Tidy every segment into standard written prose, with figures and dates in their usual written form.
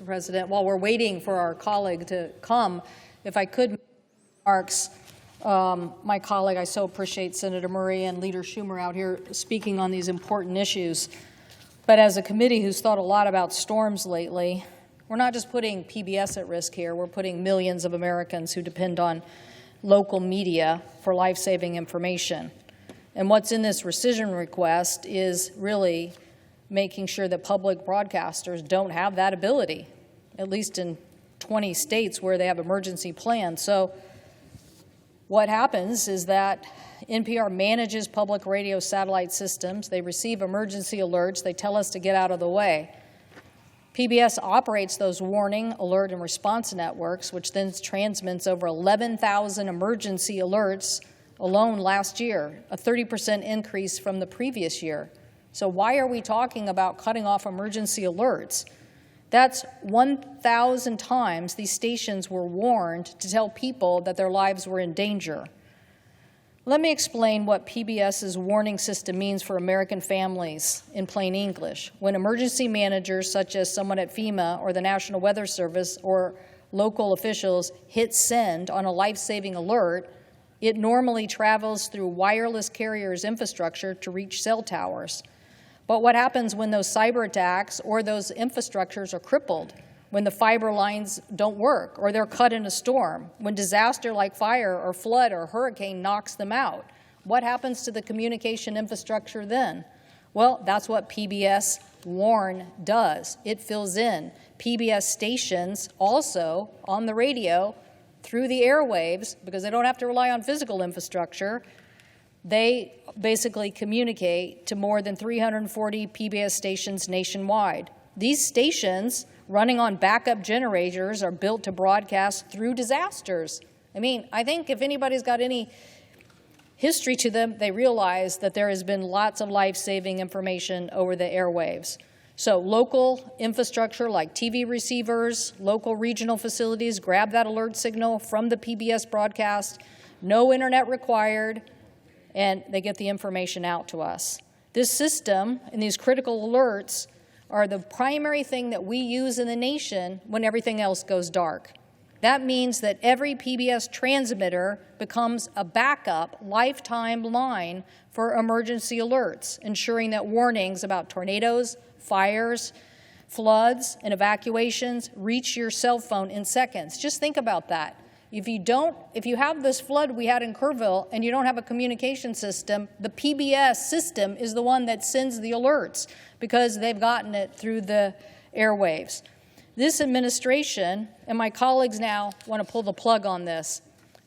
Mr. President. While we're waiting for our colleague to come, if I could, remarks, my colleague, I so appreciate Senator Murray and Leader Schumer out here speaking on these important issues. But as a committee who's thought a lot about storms lately, we're not just putting PBS at risk here, we're putting millions of Americans who depend on local media for life-saving information. And what's in this rescission request is really making sure that public broadcasters don't have that ability, at least in 20 states where they have emergency plans. So what happens is that NPR manages public radio satellite systems. They receive emergency alerts. They tell us to get out of the way. PBS operates those warning, alert, and response networks, which then transmits over 11,000 emergency alerts alone last year, a 30% increase from the previous year. So why are we talking about cutting off emergency alerts? That's 1,000 times these stations were warned to tell people that their lives were in danger. Let me explain what PBS's warning system means for American families in plain English. When emergency managers, such as someone at FEMA or the National Weather Service or local officials, hit send on a life-saving alert, it normally travels through wireless carriers' infrastructure to reach cell towers. But what happens when those cyber attacks or those infrastructures are crippled, when the fiber lines don't work or they're cut in a storm, when disaster like fire or flood or hurricane knocks them out? What happens to the communication infrastructure then? Well, that's what PBS Warn does. It fills in. PBS stations also on the radio through the airwaves, because they don't have to rely on physical infrastructure, they basically communicate to more than 340 PBS stations nationwide. These stations, running on backup generators, are built to broadcast through disasters. I mean, I think if anybody's got any history to them, they realize that there has been lots of life-saving information over the airwaves. So local infrastructure like TV receivers, local regional facilities grab that alert signal from the PBS broadcast, no internet required, and they get the information out to us. This system and these critical alerts are the primary thing that we use in the nation when everything else goes dark. That means that every PBS transmitter becomes a backup lifetime line for emergency alerts, ensuring that warnings about tornadoes, fires, floods, and evacuations reach your cell phone in seconds. Just think about that. If you have this flood we had in Kerrville and you don't have a communication system, the PBS system is the one that sends the alerts because they've gotten it through the airwaves. This administration, and my colleagues now want to pull the plug on this.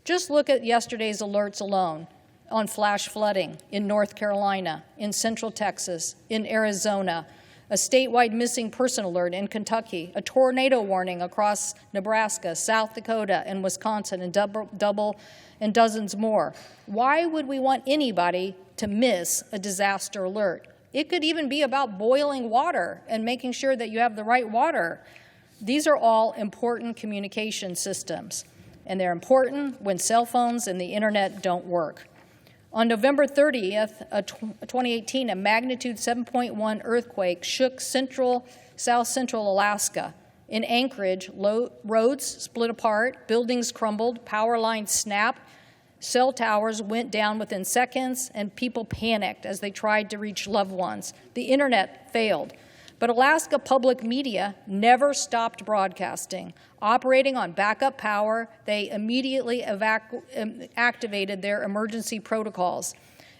Just look at yesterday's alerts alone on flash flooding in North Carolina, in Central Texas, in Arizona, a statewide missing person alert in Kentucky, a tornado warning across Nebraska, South Dakota, and Wisconsin, and double and dozens more. Why would we want anybody to miss a disaster alert? It could even be about boiling water and making sure that you have the right water. These are all important communication systems, and they're important when cell phones and the internet don't work. On November 30th, 2018, a magnitude 7.1 earthquake shook south central Alaska. In Anchorage, roads split apart, buildings crumbled, power lines snapped, cell towers went down within seconds, and people panicked as they tried to reach loved ones. The internet failed. But Alaska public media never stopped broadcasting. Operating on backup power, they immediately activated their emergency protocols.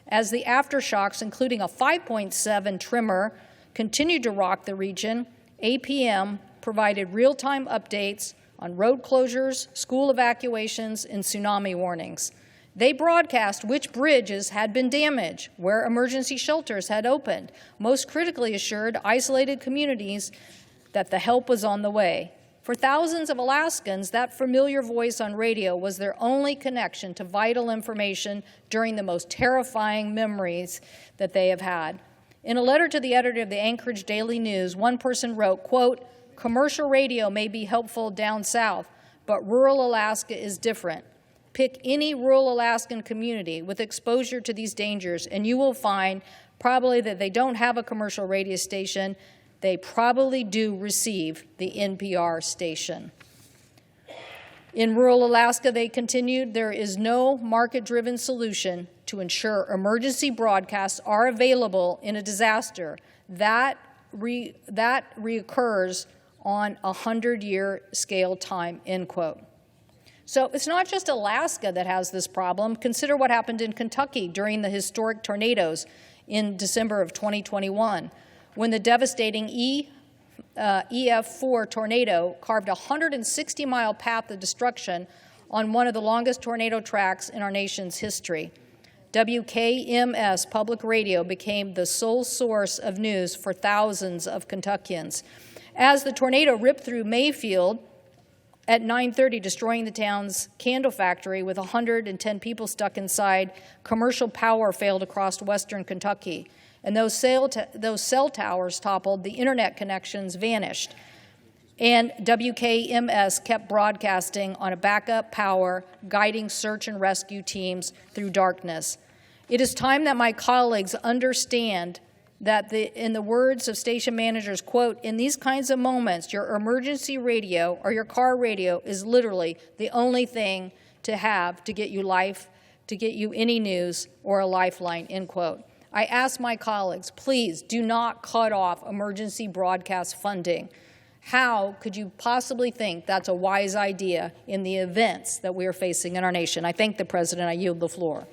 As the aftershocks, including a 5.7 tremor, continued to rock the region, APM provided real-time updates on road closures, school evacuations, and tsunami warnings. They broadcast which bridges had been damaged, where emergency shelters had opened, most critically assured isolated communities that the help was on the way. For thousands of Alaskans, that familiar voice on radio was their only connection to vital information during the most terrifying memories that they have had. In a letter to the editor of the Anchorage Daily News, one person wrote, quote, "Commercial radio may be helpful down south, but rural Alaska is different. Pick any rural Alaskan community with exposure to these dangers, and you will find probably that they don't have a commercial radio station, they probably do receive the NPR station. In rural Alaska, they continued, there is no market-driven solution to ensure emergency broadcasts are available in a disaster. That reoccurs on a 100-year scale time, end quote. So it's not just Alaska that has this problem. Consider what happened in Kentucky during the historic tornadoes in December of 2021, when the devastating EF4 tornado carved a 160-mile path of destruction on one of the longest tornado tracks in our nation's history. WKMS Public Radio became the sole source of news for thousands of Kentuckians. As the tornado ripped through Mayfield at 9:30, destroying the town's candle factory with 110 people stuck inside, commercial power failed across western Kentucky. And those cell towers toppled, the internet connections vanished. And WKMS kept broadcasting on a backup power, guiding search and rescue teams through darkness. It is time that my colleagues understand that, in the words of station managers, quote, in these kinds of moments, your emergency radio or your car radio is literally the only thing to have to get you life, to get you any news or a lifeline, end quote. I ask my colleagues, please do not cut off emergency broadcast funding. How could you possibly think that's a wise idea in the events that we are facing in our nation? I thank the President. I yield the floor.